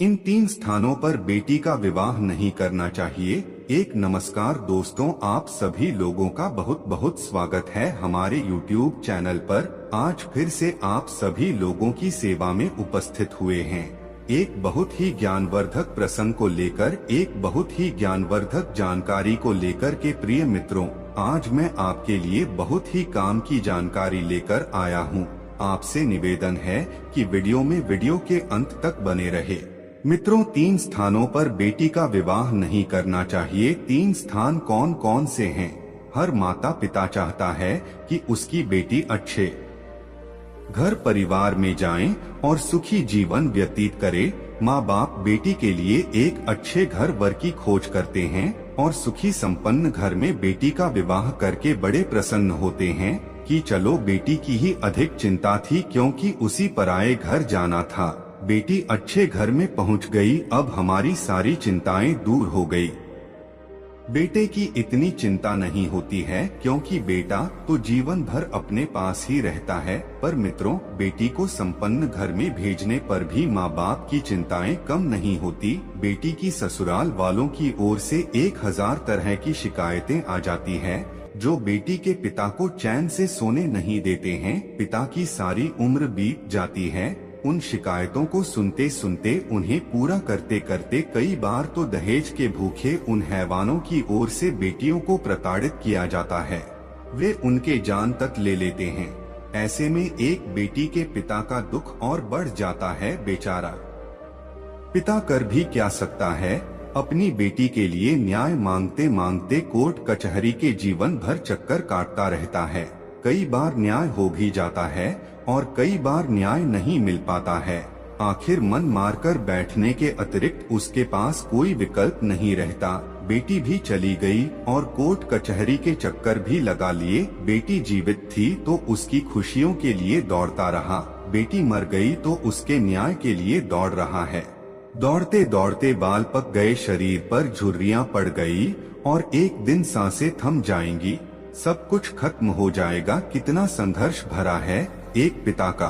इन 3 स्थानों पर बेटी का विवाह नहीं करना चाहिए। एक नमस्कार दोस्तों, आप सभी लोगों का बहुत बहुत स्वागत है हमारे YouTube चैनल पर। आज फिर से आप सभी लोगों की सेवा में उपस्थित हुए हैं एक बहुत ही ज्ञानवर्धक प्रसंग को लेकर, एक बहुत ही ज्ञानवर्धक जानकारी को लेकर के प्रिय मित्रों, आज मैं आपके लिए बहुत ही काम की जानकारी लेकर आया हूँ। आपसे निवेदन है कि वीडियो के अंत तक बने रहे। मित्रों, 3 स्थानों पर बेटी का विवाह नहीं करना चाहिए। 3 स्थान कौन कौन से हैं? हर माता पिता चाहता है कि उसकी बेटी अच्छे घर परिवार में जाए और सुखी जीवन व्यतीत करे। माँ बाप बेटी के लिए एक अच्छे घर वर की खोज करते हैं और सुखी संपन्न घर में बेटी का विवाह करके बड़े प्रसन्न होते हैं कि चलो, बेटी की ही अधिक चिंता थी क्योंकि उसी पराये घर जाना था। बेटी अच्छे घर में पहुंच गई, अब हमारी सारी चिंताएं दूर हो गई। बेटे की इतनी चिंता नहीं होती है क्योंकि बेटा तो जीवन भर अपने पास ही रहता है। पर मित्रों, बेटी को संपन्न घर में भेजने पर भी माँ बाप की चिंताएं कम नहीं होती। बेटी की ससुराल वालों की ओर से 1000 तरह की शिकायतें आ जाती है जो बेटी के पिता को चैन से सोने नहीं देते हैं। पिता की सारी उम्र बीत जाती है उन शिकायतों को सुनते सुनते। उन्हें पूरा करते करते कई बार तो दहेज के भूखे उन हैवानों की ओर से बेटियों को प्रताड़ित किया जाता है, वे उनके जान तक ले लेते हैं। ऐसे में एक बेटी के पिता का दुख और बढ़ जाता है। बेचारा पिता कर भी क्या सकता है, अपनी बेटी के लिए न्याय मांगते मांगते कोर्ट कचहरी के जीवन भर चक्कर काटता रहता है। कई बार न्याय हो भी जाता है और कई बार न्याय नहीं मिल पाता है। आखिर मन मारकर बैठने के अतिरिक्त उसके पास कोई विकल्प नहीं रहता। बेटी भी चली गई और कोर्ट कचहरी के चक्कर भी लगा लिए। बेटी जीवित थी तो उसकी खुशियों के लिए दौड़ता रहा, बेटी मर गई तो उसके न्याय के लिए दौड़ रहा है। दौड़ते दौड़ते बाल पक गए, शरीर पर झुर्रियां पड़ गई और एक दिन सांसें थम जाएंगी, सब कुछ खत्म हो जाएगा। कितना संघर्ष भरा है एक पिता का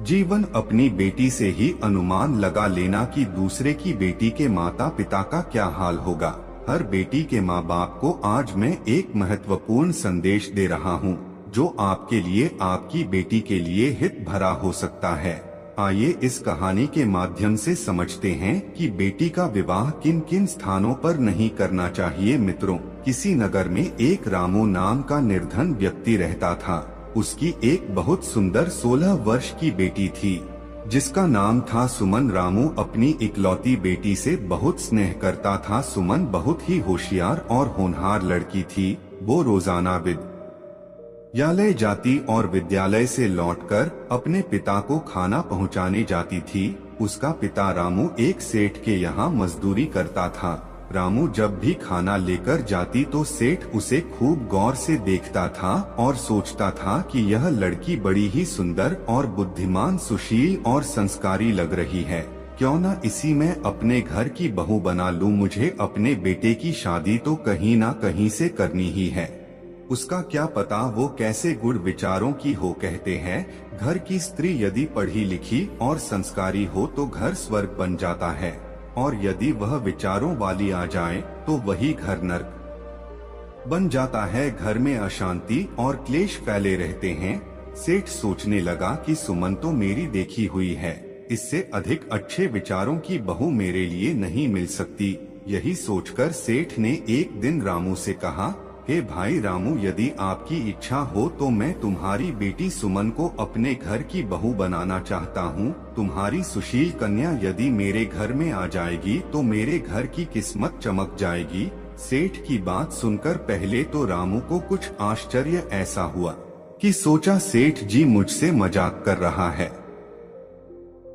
जीवन। अपनी बेटी से ही अनुमान लगा लेना कि दूसरे की बेटी के माता पिता का क्या हाल होगा। हर बेटी के माँ बाप को आज मैं एक महत्वपूर्ण संदेश दे रहा हूँ जो आपके लिए, आपकी बेटी के लिए हित भरा हो सकता है। आइए इस कहानी के माध्यम से समझते हैं कि बेटी का विवाह किन किन स्थानों पर नहीं करना चाहिए। मित्रों, किसी नगर में एक रामू नाम का निर्धन व्यक्ति रहता था। उसकी एक बहुत सुंदर 16 वर्ष की बेटी थी जिसका नाम था सुमन। रामू अपनी इकलौती बेटी से बहुत स्नेह करता था। सुमन बहुत ही होशियार और होनहार लड़की थी। वो रोजाना विद्यालय जाती और विद्यालय से लौटकर अपने पिता को खाना पहुंचाने जाती थी। उसका पिता रामू एक सेठ के यहाँ मजदूरी करता था। रामू जब भी खाना लेकर जाती तो सेठ उसे खूब गौर से देखता था और सोचता था कि यह लड़की बड़ी ही सुंदर और बुद्धिमान, सुशील और संस्कारी लग रही है। क्यों न इसी में अपने घर की बहू बना लूं। मुझे अपने बेटे की शादी तो कहीं ना कहीं से करनी ही है। उसका क्या पता वो कैसे गुण विचारों की हो। कहते हैं घर की स्त्री यदि पढ़ी लिखी और संस्कारी हो तो घर स्वर्ग बन जाता है, और यदि वह विचारों वाली आ जाए तो वही घर नरक बन जाता है। घर में अशांति और क्लेश फैले रहते हैं। सेठ सोचने लगा कि सुमन तो मेरी देखी हुई है, इससे अधिक अच्छे विचारों की बहू मेरे लिए नहीं मिल सकती। यही सोचकर सेठ ने एक दिन रामू से कहा, हे भाई रामू, यदि आपकी इच्छा हो तो मैं तुम्हारी बेटी सुमन को अपने घर की बहू बनाना चाहता हूँ। तुम्हारी सुशील कन्या यदि मेरे घर में आ जाएगी तो मेरे घर की किस्मत चमक जाएगी। सेठ की बात सुनकर पहले तो रामू को कुछ आश्चर्य ऐसा हुआ कि सोचा सेठ जी मुझसे मजाक कर रहा है।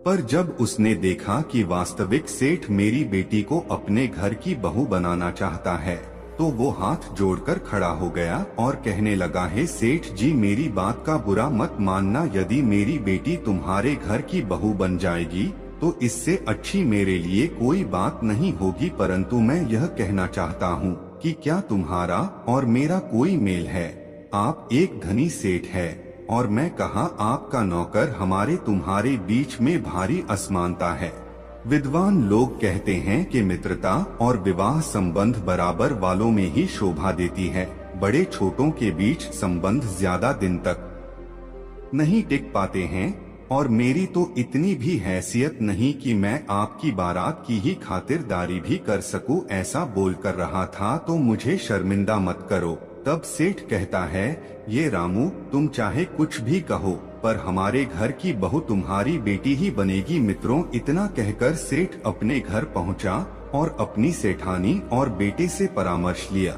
पर जब उसने देखा कि वास्तविक सेठ मेरी बेटी को अपने घर की बहू बनाना चाहता है तो वो हाथ जोड़कर खड़ा हो गया और कहने लगा, हे सेठ जी, मेरी बात का बुरा मत मानना। यदि मेरी बेटी तुम्हारे घर की बहू बन जाएगी तो इससे अच्छी मेरे लिए कोई बात नहीं होगी, परंतु मैं यह कहना चाहता हूँ कि क्या तुम्हारा और मेरा कोई मेल है? आप एक धनी सेठ है और मैं कहा आपका नौकर। हमारे तुम्हारे बीच में भारी असमानता है। विद्वान लोग कहते हैं कि मित्रता और विवाह संबंध बराबर वालों में ही शोभा देती है। बड़े छोटों के बीच संबंध ज्यादा दिन तक नहीं टिक पाते हैं, और मेरी तो इतनी भी हैसियत नहीं कि मैं आपकी बारात की ही खातिरदारी भी कर सकूं। ऐसा बोल कर रहा था तो मुझे शर्मिंदा मत करो। तब सेठ कहता है, ये रामू, तुम चाहे कुछ भी कहो, पर हमारे घर की बहू तुम्हारी बेटी ही बनेगी। मित्रों, इतना कहकर सेठ अपने घर पहुंचा और अपनी सेठानी और बेटे से परामर्श लिया।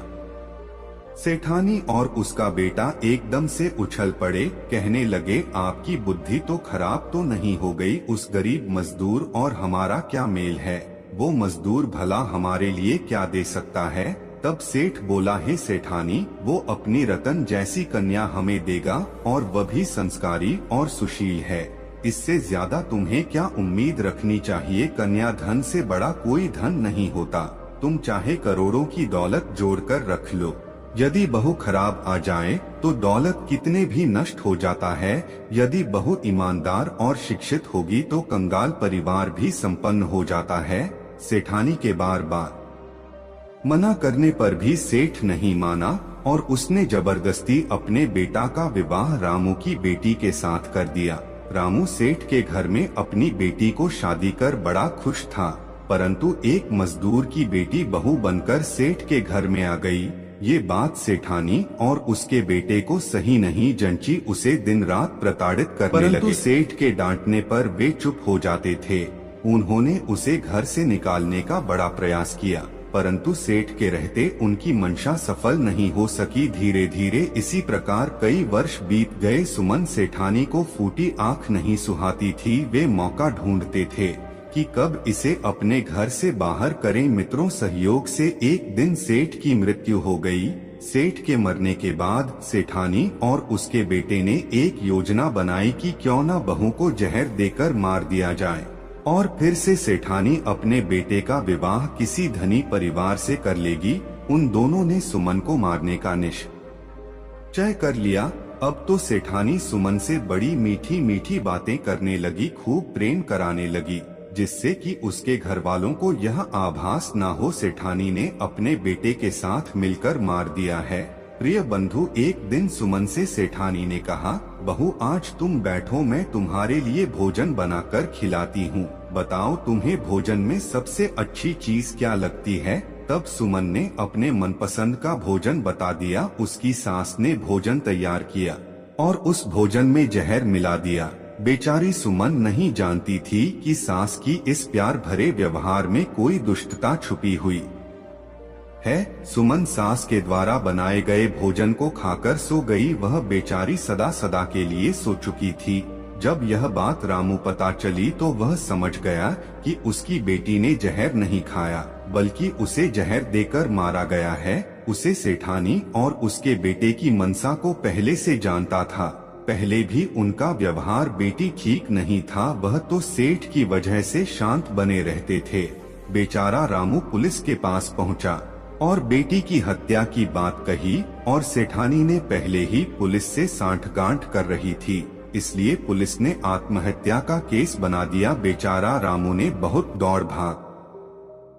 सेठानी और उसका बेटा एकदम से उछल पड़े, कहने लगे, आपकी बुद्धि तो खराब तो नहीं हो गई? उस गरीब मजदूर और हमारा क्या मेल है? वो मजदूर भला हमारे लिए क्या दे सकता है? तब सेठ बोला, है सेठानी, वो अपनी रतन जैसी कन्या हमें देगा, और वह भी संस्कारी और सुशील है। इससे ज्यादा तुम्हें क्या उम्मीद रखनी चाहिए? कन्या धन से बड़ा कोई धन नहीं होता। तुम चाहे करोड़ों की दौलत जोड़कर रख लो, यदि बहू खराब आ जाए तो दौलत कितने भी नष्ट हो जाता है। यदि बहू ईमानदार और शिक्षित होगी तो कंगाल परिवार भी संपन्न हो जाता है। सेठानी के बार बार मना करने पर भी सेठ नहीं माना और उसने जबरदस्ती अपने बेटा का विवाह रामू की बेटी के साथ कर दिया। रामू सेठ के घर में अपनी बेटी को शादी कर बड़ा खुश था, परंतु एक मजदूर की बेटी बहू बनकर सेठ के घर में आ गई। ये बात सेठानी और उसके बेटे को सही नहीं जंची। उसे दिन रात प्रताड़ित करने लगे, परंतु सेठ के डांटने पर वे चुप हो जाते थे। उन्होंने उसे घर से निकालने का बड़ा प्रयास किया, परंतु सेठ के रहते उनकी मंशा सफल नहीं हो सकी। धीरे धीरे इसी प्रकार कई वर्ष बीत गए। सुमन सेठानी को फूटी आंख नहीं सुहाती थी। वे मौका ढूंढते थे कि कब इसे अपने घर से बाहर करें। मित्रों, सहयोग से एक दिन सेठ की मृत्यु हो गई। सेठ के मरने के बाद सेठानी और उसके बेटे ने एक योजना बनाई कि क्यों न बहू को जहर देकर मार दिया जाए, और फिर से सेठानी अपने बेटे का विवाह किसी धनी परिवार से कर लेगी। उन दोनों ने सुमन को मारने का निश्चय कर लिया। अब तो सेठानी सुमन से बड़ी मीठी मीठी बातें करने लगी, खूब प्रेम कराने लगी, जिससे कि उसके घर वालों को यह आभास न हो सेठानी ने अपने बेटे के साथ मिलकर मार दिया है। प्रिय बंधु, एक दिन सुमन से सेठानी ने कहा, बहू आज तुम बैठो, मैं तुम्हारे लिए भोजन बनाकर खिलाती हूँ। बताओ तुम्हें भोजन में सबसे अच्छी चीज क्या लगती है? तब सुमन ने अपने मनपसंद का भोजन बता दिया। उसकी सास ने भोजन तैयार किया और उस भोजन में जहर मिला दिया। बेचारी सुमन नहीं जानती थी कि सास की इस प्यार भरे व्यवहार में कोई दुष्टता छुपी हुई है। सुमन सास के द्वारा बनाए गए भोजन को खाकर सो गई। वह बेचारी सदा सदा के लिए सो चुकी थी। जब यह बात रामू पता चली तो वह समझ गया कि उसकी बेटी ने जहर नहीं खाया, बल्कि उसे जहर देकर मारा गया है। उसे सेठानी और उसके बेटे की मनसा को पहले से जानता था। पहले भी उनका व्यवहार बेटी ठीक नहीं था। वह तो सेठ की वजह से शांत बने रहते थे। बेचारा रामू पुलिस के पास पहुंचा और बेटी की हत्या की बात कही, और सेठानी ने पहले ही पुलिस से सांठगांठ कर रही थी, इसलिए पुलिस ने आत्महत्या का केस बना दिया। बेचारा रामू ने बहुत दौड़ भाग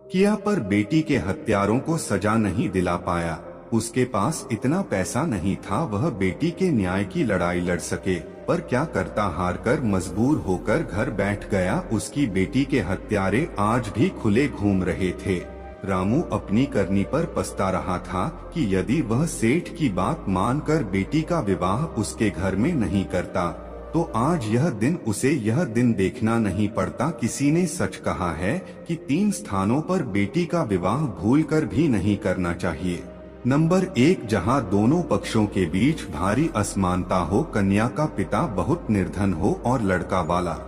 किया, पर बेटी के हत्यारों को सजा नहीं दिला पाया। उसके पास इतना पैसा नहीं था वह बेटी के न्याय की लड़ाई लड़ सके, पर क्या करता, हारकर मजबूर होकर घर बैठ गया। उसकी बेटी के हत्यारे आज भी खुले घूम रहे थे। रामू अपनी करनी पर पछता रहा था कि यदि वह सेठ की बात मानकर बेटी का विवाह उसके घर में नहीं करता तो आज यह दिन देखना नहीं पड़ता। किसी ने सच कहा है कि 3 स्थानों पर बेटी का विवाह भूलकर भी नहीं करना चाहिए। नंबर 1, जहां दोनों पक्षों के बीच भारी असमानता हो, कन्या का पिता बहुत निर्धन हो और लड़का वाला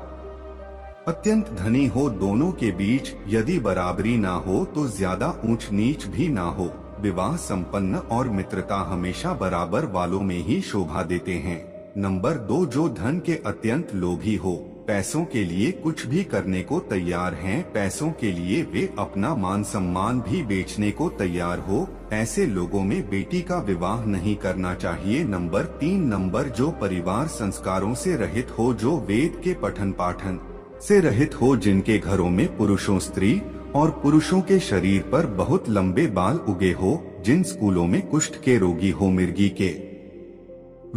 अत्यंत धनी हो। दोनों के बीच यदि बराबरी ना हो तो ज्यादा ऊंच नीच भी ना हो। विवाह संपन्न और मित्रता हमेशा बराबर वालों में ही शोभा देते हैं। नंबर 2, जो धन के अत्यंत लोभी हो, पैसों के लिए कुछ भी करने को तैयार हैं, पैसों के लिए वे अपना मान सम्मान भी बेचने को तैयार हो, ऐसे लोगों में बेटी का विवाह नहीं करना चाहिए। नंबर 3, जो परिवार संस्कारों से रहित हो, जो वेद के पठन पाठन से रहित हो, जिनके घरों में पुरुषों स्त्री और पुरुषों के शरीर पर बहुत लंबे बाल उगे हो, जिन स्कूलों में कुष्ठ के रोगी हो, मिर्गी के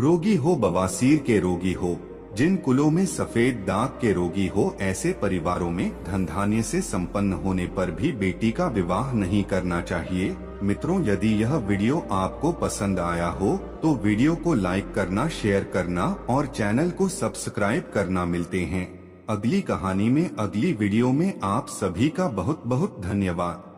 रोगी हो, बवासीर के रोगी हो, जिन कुलों में सफेद दाग के रोगी हो, ऐसे परिवारों में धन धान्य से संपन्न होने पर भी बेटी का विवाह नहीं करना चाहिए। मित्रों, यदि यह वीडियो आपको पसंद आया हो तो वीडियो को लाइक करना, शेयर करना और चैनल को सब्सक्राइब करना। मिलते हैं अगली कहानी में, अगली वीडियो में। आप सभी का बहुत बहुत धन्यवाद।